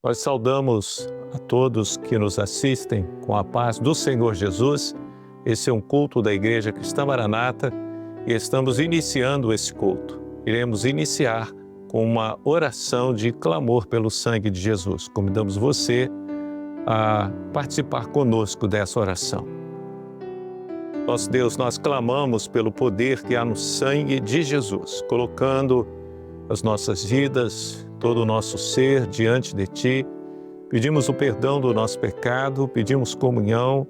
Nós saudamos a todos que nos assistem com a paz do Senhor Jesus. Esse é um culto da Igreja Cristã Maranata e estamos iniciando esse culto. Iremos iniciar com uma oração de clamor pelo sangue de Jesus. Convidamos você a participar conosco dessa oração. Nosso Deus, nós clamamos pelo poder que há no sangue de Jesus, colocando as nossas vidas, todo o nosso ser diante de Ti. Pedimos o perdão do nosso pecado, pedimos comunhão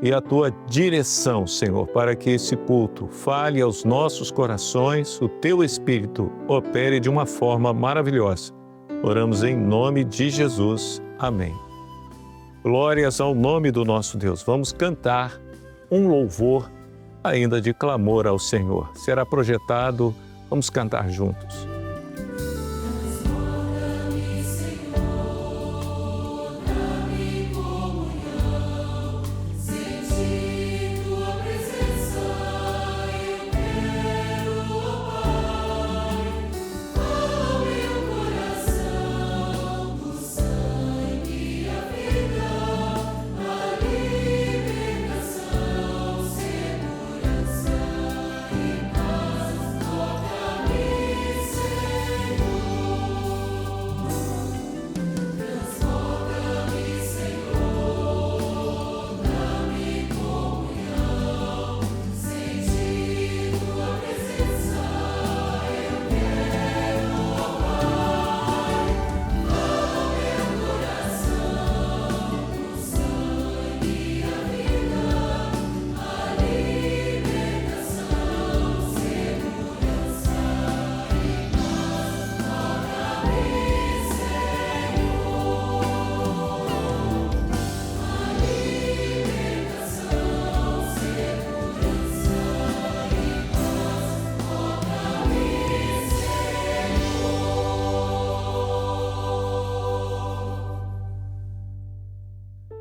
e a Tua direção, Senhor, para que esse culto fale aos nossos corações, o Teu Espírito opere de uma forma maravilhosa. Oramos em nome de Jesus. Amém. Glórias ao nome do nosso Deus. Vamos cantar um louvor ainda de clamor ao Senhor. Será projetado, vamos cantar juntos.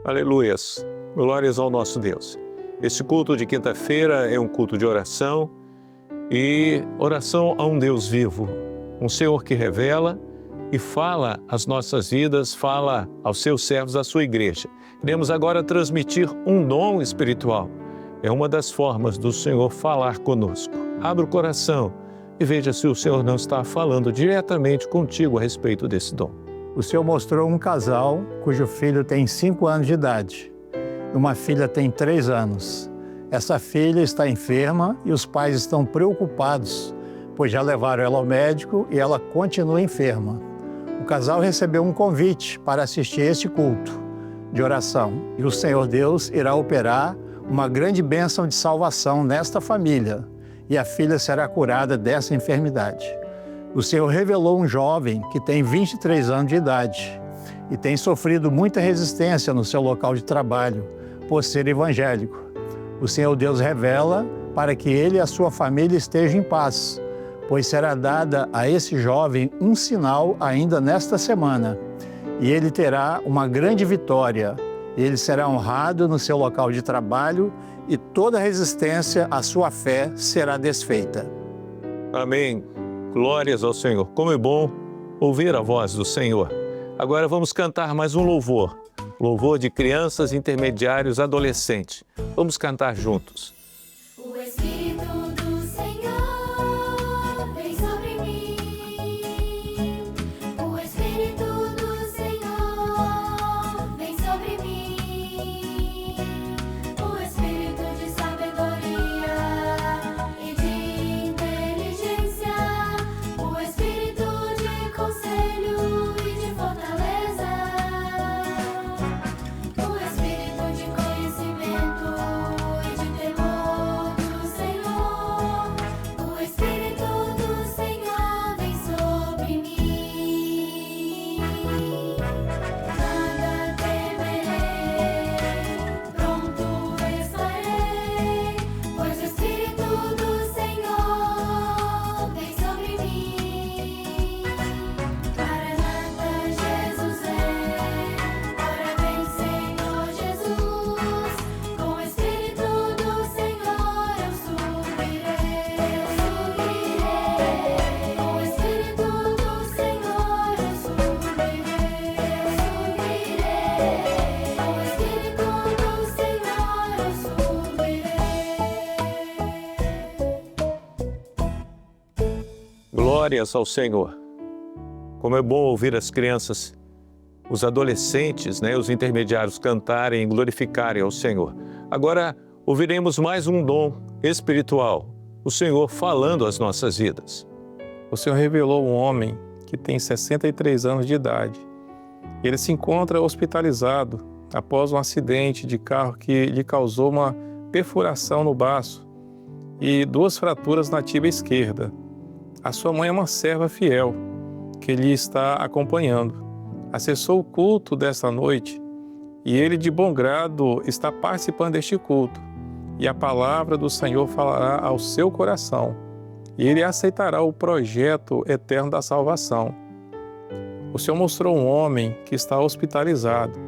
Aleluias, glórias ao nosso Deus. Este culto de quinta-feira é um culto de oração e oração a um Deus vivo, um Senhor que revela e fala às nossas vidas, fala aos seus servos, à sua igreja. Iremos agora transmitir um dom espiritual. É uma das formas do Senhor falar conosco. Abra o coração e veja se o Senhor não está falando diretamente contigo a respeito desse dom. O Senhor mostrou um casal cujo filho tem 5 anos de idade. Uma filha tem 3 anos. Essa filha está enferma e os pais estão preocupados, pois já levaram ela ao médico e ela continua enferma. O casal recebeu um convite para assistir este culto de oração e o Senhor Deus irá operar uma grande bênção de salvação nesta família e a filha será curada dessa enfermidade. O Senhor revelou um jovem que tem 23 anos de idade e tem sofrido muita resistência no seu local de trabalho por ser evangélico. O Senhor Deus revela para que ele e a sua família estejam em paz, pois será dada a esse jovem um sinal ainda nesta semana e ele terá uma grande vitória Ele será honrado no seu local de trabalho e toda resistência à sua fé será desfeita. Amém. Glórias ao Senhor. Como é bom ouvir a voz do Senhor. Agora vamos cantar mais um louvor. Louvor de crianças, intermediários, adolescentes. Vamos cantar juntos. O Espírito do Senhor vem sobre mim. O Espírito do Senhor vem sobre mim. O Espírito de sabedoria e de inteligência. O Espírito de conselho e de fortaleza. O Espírito de conhecimento e de temor do Senhor. O Espírito do Senhor vem sobre mim. Nada temerei, pronto estarei, pois o Espírito do Senhor vem sobre mim. Maranata, Jesus vem, ora vem, Senhor Jesus. Com o Espírito do Senhor eu subirei, Com o Espírito do Senhor eu subirei, Com o Espírito do Senhor eu subirei. Glórias ao Senhor. Como é bom ouvir as crianças, os adolescentes, os intermediários cantarem e glorificarem ao Senhor. Agora ouviremos mais um dom espiritual, o Senhor falando às nossas vidas. O Senhor revelou um homem que tem 63 anos de idade. Ele se encontra hospitalizado após um acidente de carro que lhe causou uma perfuração no baço e 2 fraturas na tíbia esquerda. A sua mãe é uma serva fiel que lhe está acompanhando. Acessou o culto desta noite e ele de bom grado está participando deste culto. E a palavra do Senhor falará ao seu coração e ele aceitará o projeto eterno da salvação. O Senhor mostrou um homem que está hospitalizado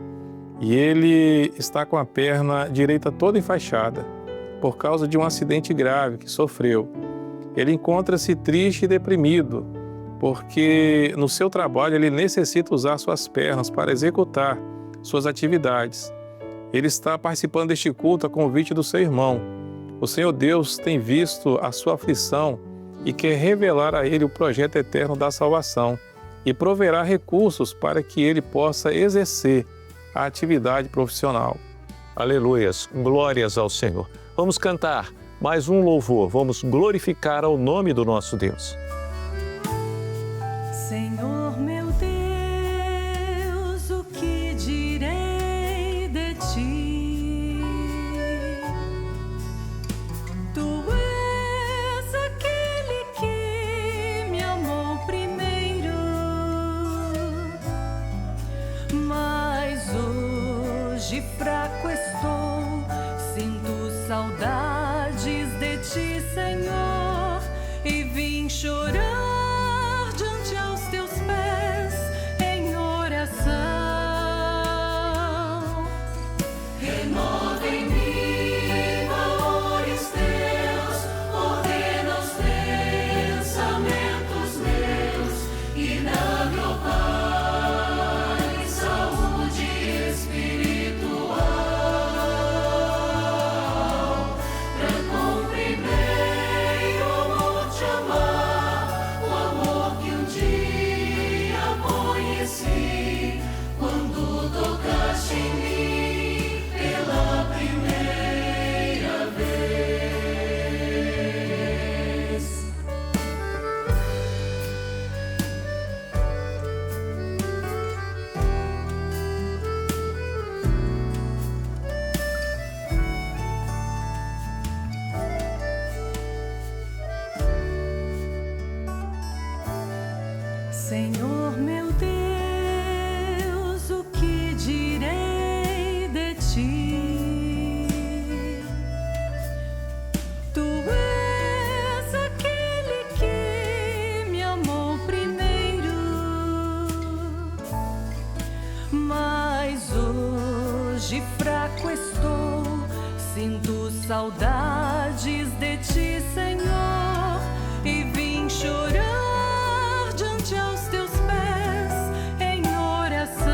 e ele está com a perna direita toda enfaixada por causa de um acidente grave que sofreu. Ele encontra-se triste e deprimido porque no seu trabalho ele necessita usar suas pernas para executar suas atividades. Ele está participando deste culto a convite do seu irmão. O Senhor Deus tem visto a sua aflição e quer revelar a ele o projeto eterno da salvação e proverá recursos para que ele possa exercer a atividade profissional. Aleluias, glórias ao Senhor. Vamos cantar mais um louvor, vamos glorificar ao nome do nosso Deus. Senhor meu Deus, o que direi de ti? Tu és aquele que me amou primeiro, mas hoje fraco estou, sinto saudades de ti, Senhor, e vim chorar diante aos teus pés em oração. Renova em mim valores teus, ordena os pensamentos meus e dá-me, ó Pai, saúde espiritual pra compreender o amor, te amar, o amor que um dia conheci quando tocaste em mim pela estou, sinto saudades de ti, Senhor, e vim chorar diante aos teus pés em oração.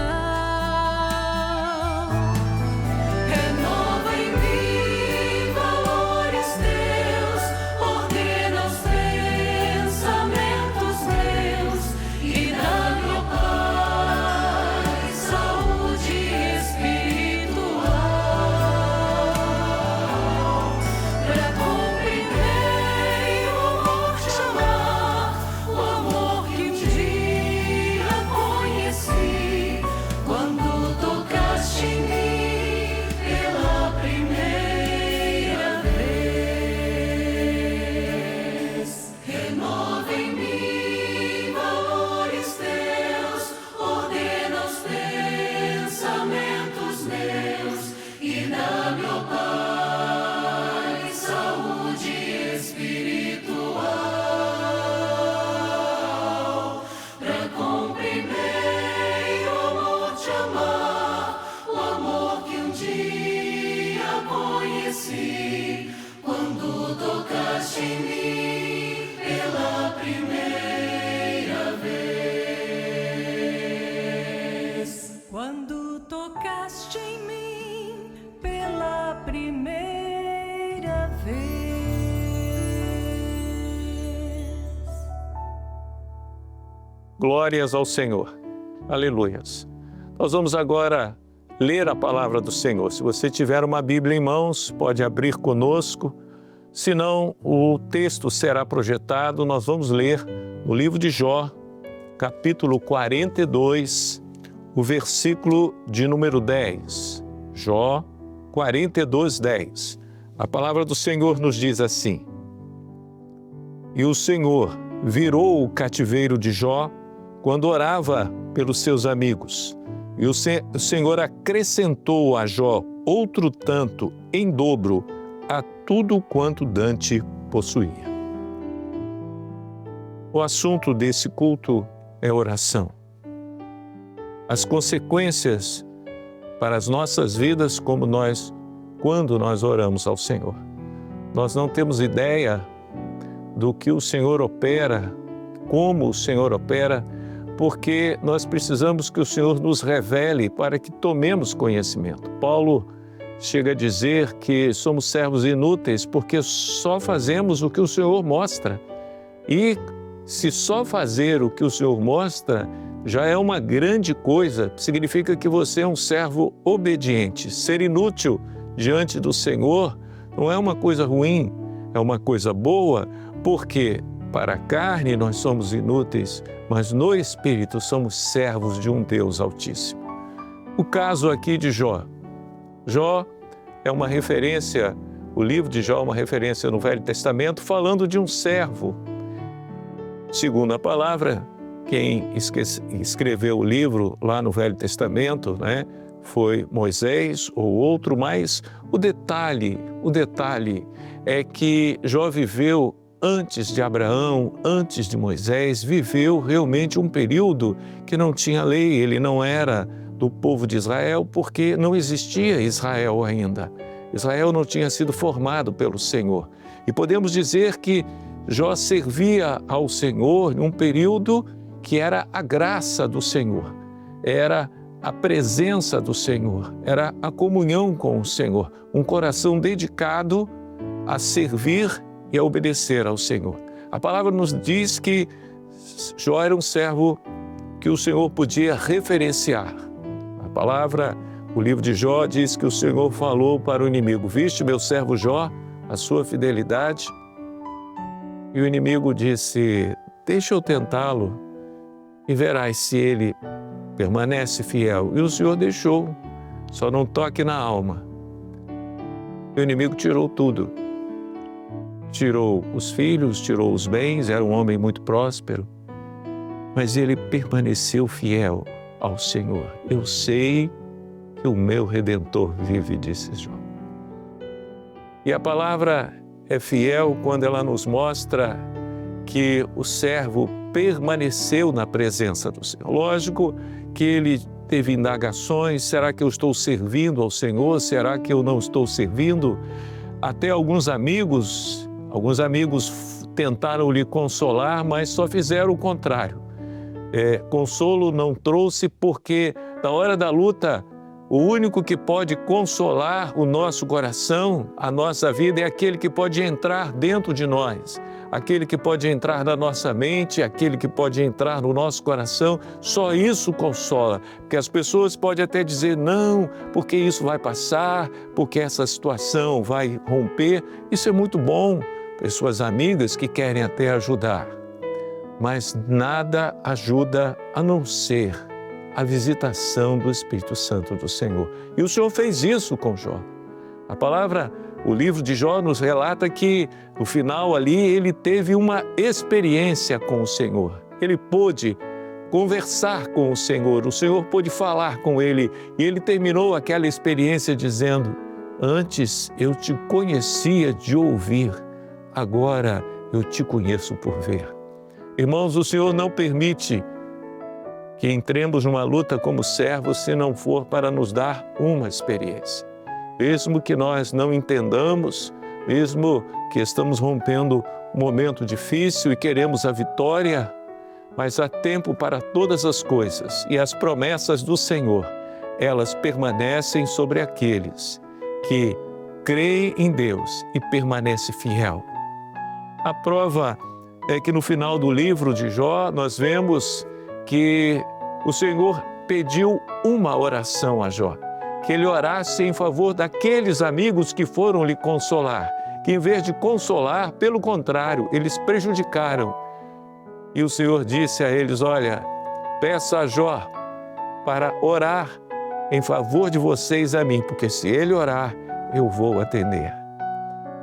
Renova em mim valores teus, ordena os pensamentos meus e dá-me, ó Pai, saúde espiritual, pra compreender e o amor te amar, o amor que um dia conheci, quando tocaste em mim pela primeira vez. Renova em mim valores teus, ordena os pensamentos meus e dá-me, ó Pai, saúde espiritual, pra compreender e o amor te amar, o amor que um dia conheci, quando tocaste em mim pela primeira vez. Quando tocaste em mim pela primeira vez. Glórias ao Senhor. Aleluias. Nós vamos agora ler a palavra do Senhor. Se você tiver uma Bíblia em mãos, pode abrir conosco. Se não, o texto será projetado. Nós vamos ler no livro de Jó, capítulo 42, o versículo de número 10. Jó 42, 10. A palavra do Senhor nos diz assim: E o Senhor virou o cativeiro de Jó quando orava pelos seus amigos. E o Senhor acrescentou a Jó outro tanto em dobro a tudo quanto Dante possuía. O assunto desse culto é oração. As consequências para as nossas vidas quando nós oramos ao Senhor. Nós não temos ideia do que o Senhor opera, como o Senhor opera, porque nós precisamos que o Senhor nos revele para que tomemos conhecimento. Paulo chega a dizer que somos servos inúteis porque só fazemos o que o Senhor mostra. E se só fazer o que o Senhor mostra já é uma grande coisa, significa que você é um servo obediente. Ser inútil diante do Senhor não é uma coisa ruim, é uma coisa boa, porque para a carne nós somos inúteis, mas no Espírito somos servos de um Deus Altíssimo. O caso aqui de Jó. Jó é uma referência, o livro de Jó é uma referência no Velho Testamento, falando de um servo. Segundo a palavra, quem escreveu o livro lá no Velho Testamento, foi Moisés ou outro, mas o detalhe é que Jó viveu antes de Abraão, antes de Moisés, viveu realmente um período que não tinha lei, ele não era do povo de Israel, porque não existia Israel ainda. Israel não tinha sido formado pelo Senhor. E podemos dizer que Jó servia ao Senhor em um período que era a graça do Senhor, era a presença do Senhor, era a comunhão com o Senhor, um coração dedicado a servir e a obedecer ao Senhor. A palavra nos diz que Jó era um servo que o Senhor podia referenciar. A palavra, o livro de Jó diz que o Senhor falou para o inimigo: viste meu servo Jó, a sua fidelidade? E o inimigo disse: deixa eu tentá-lo e verás se ele permanece fiel. E o Senhor deixou, só não toque na alma. E o inimigo tirou tudo. Tirou os filhos, tirou os bens, era um homem muito próspero, mas ele permaneceu fiel ao Senhor. Eu sei que o meu Redentor vive, disse Jó. E a palavra é fiel quando ela nos mostra que o servo permaneceu na presença do Senhor. Lógico que ele teve indagações, será que eu estou servindo ao Senhor? Será que eu não estou servindo? Até alguns amigos tentaram lhe consolar, mas só fizeram o contrário. Consolo não trouxe porque na hora da luta, o único que pode consolar o nosso coração, a nossa vida, é aquele que pode entrar dentro de nós, aquele que pode entrar na nossa mente, aquele que pode entrar no nosso coração. Só isso consola, porque as pessoas podem até dizer não, porque isso vai passar, porque essa situação vai romper. Isso é muito bom, pessoas amigas que querem até ajudar, mas nada ajuda a não ser a visitação do Espírito Santo do Senhor. E o Senhor fez isso com Jó. O livro de Jó nos relata que no final ali ele teve uma experiência com o Senhor. Ele pôde conversar com o Senhor pôde falar com ele, e ele terminou aquela experiência dizendo: antes eu te conhecia de ouvir, agora eu te conheço por ver. Irmãos, o Senhor não permite que entremos numa luta como servos se não for para nos dar uma experiência. Mesmo que nós não entendamos, mesmo que estamos rompendo um momento difícil e queremos a vitória, mas há tempo para todas as coisas, e as promessas do Senhor, elas permanecem sobre aqueles que creem em Deus e permanecem fiel. A prova é que no final do livro de Jó, nós vemos que o Senhor pediu uma oração a Jó, que ele orasse em favor daqueles amigos que foram lhe consolar, que em vez de consolar, pelo contrário, eles prejudicaram. E o Senhor disse a eles: olha, peça a Jó para orar em favor de vocês a mim, porque se ele orar, eu vou atender.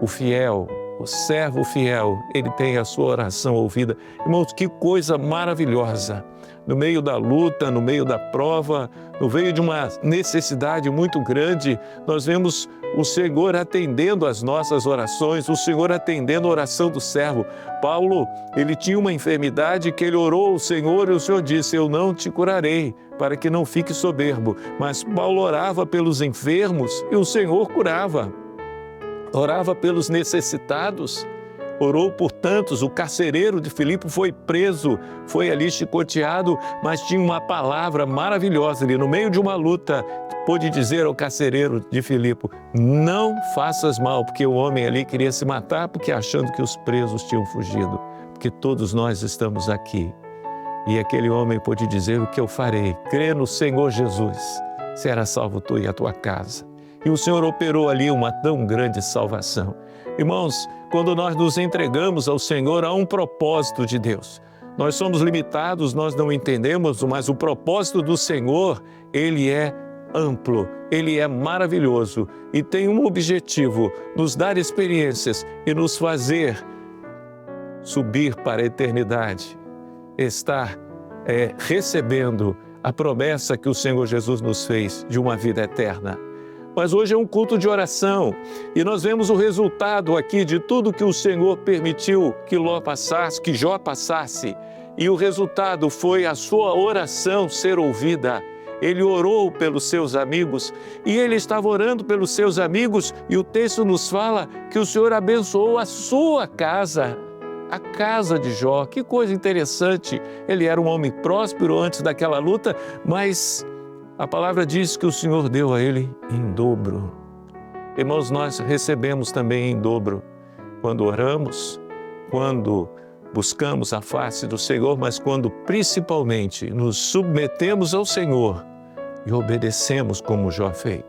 O fiel, o servo fiel, ele tem a sua oração ouvida. Irmãos, que coisa maravilhosa! No meio da luta, no meio da prova, no meio de uma necessidade muito grande, nós vemos o Senhor atendendo as nossas orações, o Senhor atendendo a oração do servo. Paulo, ele tinha uma enfermidade que ele orou ao Senhor e o Senhor disse: eu não te curarei, para que não fique soberbo. Mas Paulo orava pelos enfermos e o Senhor curava. Orava pelos necessitados, orou por tantos. O carcereiro de Filipe foi preso, foi ali chicoteado, mas tinha uma palavra maravilhosa ali, no meio de uma luta, pôde dizer ao carcereiro de Filipe: não faças mal, porque o homem ali queria se matar, porque achando que os presos tinham fugido, porque todos nós estamos aqui. E aquele homem pôde dizer: o que eu farei? Crê no Senhor Jesus, será salvo tu e a tua casa. E o Senhor operou ali uma tão grande salvação. Irmãos, quando nós nos entregamos ao Senhor, há um propósito de Deus. Nós somos limitados, nós não entendemos, mas o propósito do Senhor, ele é amplo, ele é maravilhoso e tem um objetivo: nos dar experiências e nos fazer subir para a eternidade, estar recebendo a promessa que o Senhor Jesus nos fez de uma vida eterna. Mas hoje é um culto de oração e nós vemos o resultado aqui de tudo que o Senhor permitiu que Jó passasse. E o resultado foi a sua oração ser ouvida. Ele orou pelos seus amigos e ele estava orando pelos seus amigos, e o texto nos fala que o Senhor abençoou a sua casa, a casa de Jó. Que coisa interessante! Ele era um homem próspero antes daquela luta, mas a palavra diz que o Senhor deu a ele em dobro. Irmãos, nós recebemos também em dobro quando oramos, quando buscamos a face do Senhor, mas quando principalmente nos submetemos ao Senhor e obedecemos como Jó fez.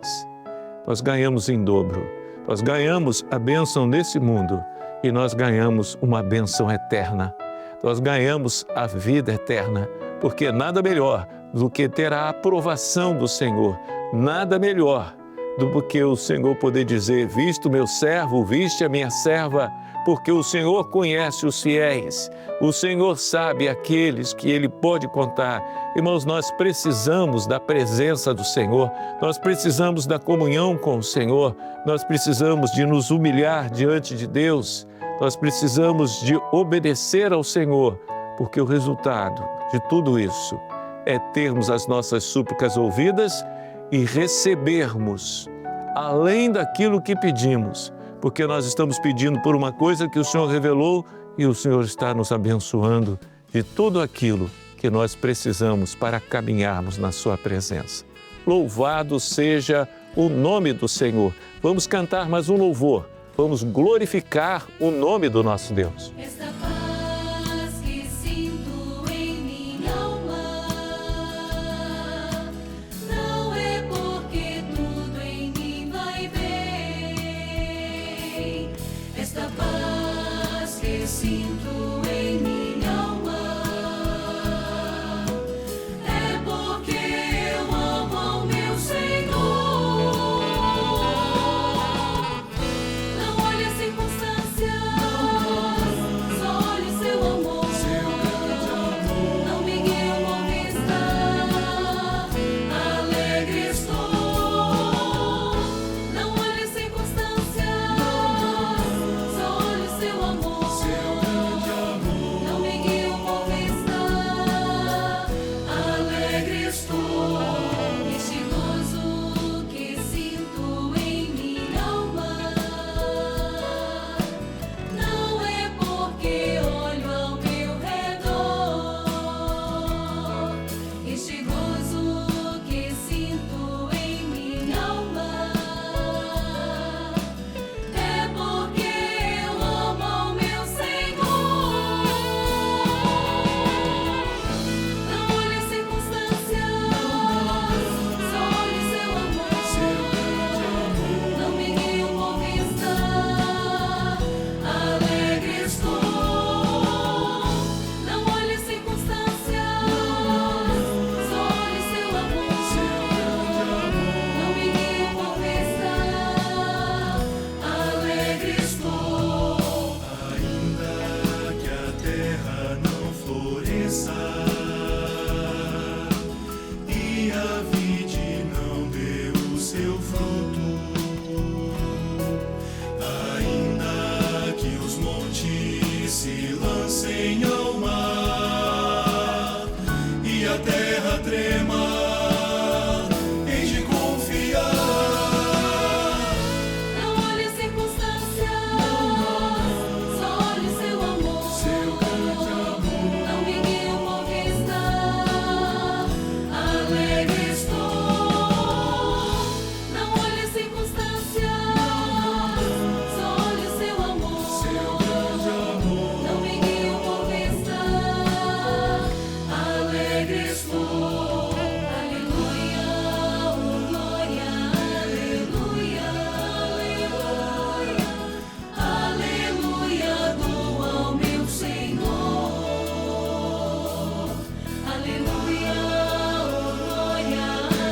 Nós ganhamos em dobro. Nós ganhamos a bênção nesse mundo e nós ganhamos uma bênção eterna. Nós ganhamos a vida eterna, porque nada melhor do que ter a aprovação do Senhor, nada melhor do que o Senhor poder dizer: viste o meu servo, viste a minha serva, porque o Senhor conhece os fiéis, o Senhor sabe aqueles que Ele pode contar. Irmãos, nós precisamos da presença do Senhor, nós precisamos da comunhão com o Senhor, nós precisamos de nos humilhar diante de Deus, nós precisamos de obedecer ao Senhor, porque o resultado de tudo isso é termos as nossas súplicas ouvidas e recebermos além daquilo que pedimos, porque nós estamos pedindo por uma coisa que o Senhor revelou e o Senhor está nos abençoando de tudo aquilo que nós precisamos para caminharmos na sua presença. Louvado seja o nome do Senhor. Vamos cantar mais um louvor. Vamos glorificar o nome do nosso Deus. Esta paz que sinto em minha alma não é porque tudo em mim vai bem. Esta paz que sinto em minha alma é porque eu amo ao meu Senhor. Não olhe as circunstâncias, só olhe seu amor. Não me guie uma vista, alegre estou. Não olhe as circunstâncias, só olhe seu amor. Não me guie uma vista, alegre estou. Este gozo que sinto em minha alma não é porque olho ao meu redor. Este gozo que sinto em minha alma é porque eu amo ao meu Senhor. Não olhe as circunstâncias, só olhe seu amor. Não me guie uma vista, alegre estou. Não olhe as circunstâncias, só olhe seu amor. Não me guie uma vista, alegre estou. Ainda que a terra não floresça e a vide não dê o seu fruto, ainda que os montes se lancem ao mar e a terra trema, hei de confiar. Não olhe as circunstâncias, só olhe seu amor. Não me guie uma vista, alegre estou. Não olhe as circunstâncias, só olhe seu amor. Não me guie uma vista, alegre estou. Aleluia, oh glória, aleluia, aleluia, aleluia, dou ao meu Senhor. Aleluia, oh glória,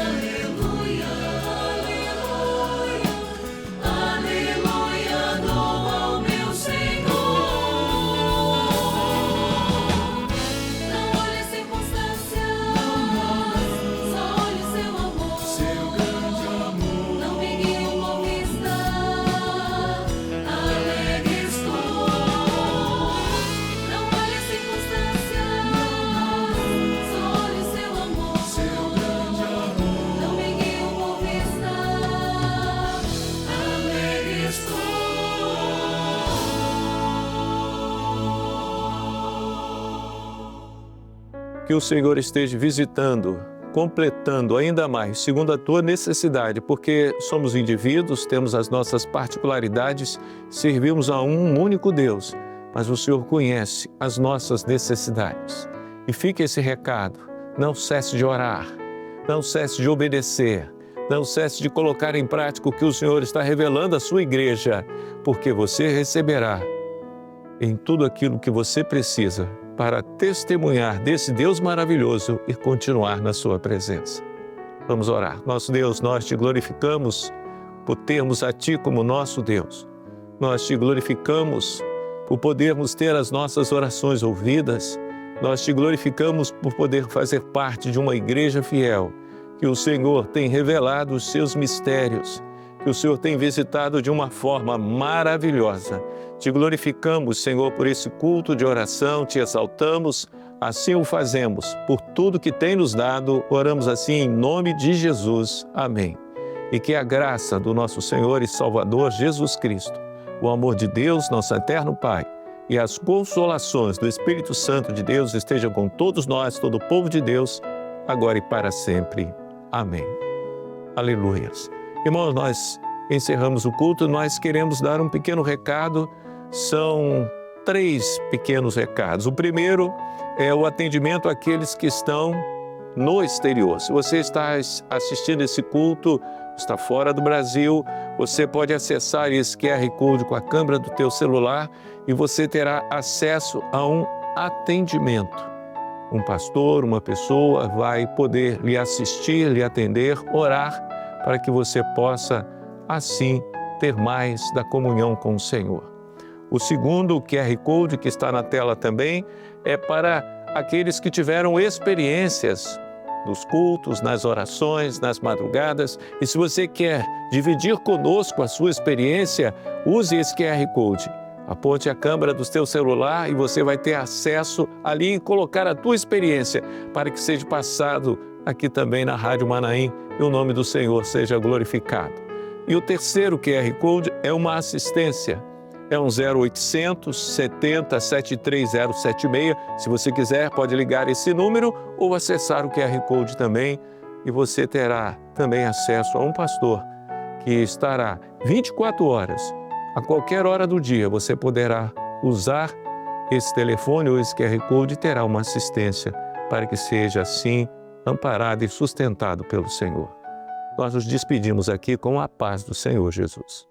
aleluia, aleluia, aleluia, dou ao meu Senhor. Não olhe as circunstâncias, só olhe seu amor. Não me guie uma vista, alegre estou. Não olhe as circunstâncias, só olhe seu amor. Não me guie uma vista, alegre estou. Que o Senhor esteja visitando, completando ainda mais, segundo a tua necessidade, porque somos indivíduos, temos as nossas particularidades, servimos a um único Deus, mas o Senhor conhece as nossas necessidades. E fica esse recado, não cesse de orar, não cesse de obedecer, não cesse de colocar em prática o que o Senhor está revelando à sua igreja, porque você receberá em tudo aquilo que você precisa para testemunhar desse Deus maravilhoso e continuar na sua presença. Vamos orar. Nosso Deus, nós te glorificamos por termos a Ti como nosso Deus. Nós te glorificamos por podermos ter as nossas orações ouvidas. Nós te glorificamos por poder fazer parte de uma igreja fiel, que o Senhor tem revelado os seus mistérios, que o Senhor tem visitado de uma forma maravilhosa. Te glorificamos, Senhor, por esse culto de oração, te exaltamos, Assim o fazemos, por tudo que tem nos dado, oramos assim em nome de Jesus. Amém. E que a graça do nosso Senhor e Salvador Jesus Cristo, o amor de Deus, nosso eterno Pai, e as consolações do Espírito Santo de Deus estejam com todos nós, todo o povo de Deus, agora e para sempre. Amém. Aleluias. Irmãos, nós encerramos o culto, nós queremos dar um pequeno recado, são 3 pequenos recados. O primeiro é o atendimento àqueles que estão no exterior. Se você está assistindo esse culto, está fora do Brasil, você pode acessar esse QR Code com a câmera do teu celular e você terá acesso a um atendimento. Um pastor, uma pessoa vai poder lhe assistir, lhe atender, orar, para que você possa, assim, ter mais da comunhão com o Senhor. O segundo, o QR Code, que está na tela também, é para aqueles que tiveram experiências nos cultos, nas orações, nas madrugadas. E se você quer dividir conosco a sua experiência, use esse QR Code. Aponte a câmera do seu celular e você vai ter acesso ali e colocar a tua experiência para que seja passado aqui também na Rádio Manaim e o nome do Senhor seja glorificado. E o terceiro QR Code é uma assistência. É um 0800 70 73076. Se você quiser, pode ligar esse número ou acessar o QR Code também e você terá também acesso a um pastor que estará 24 horas, a qualquer hora do dia, você poderá usar esse telefone ou esse QR Code e terá uma assistência para que seja assim amparado e sustentado pelo Senhor. Nós nos despedimos aqui com a paz do Senhor Jesus.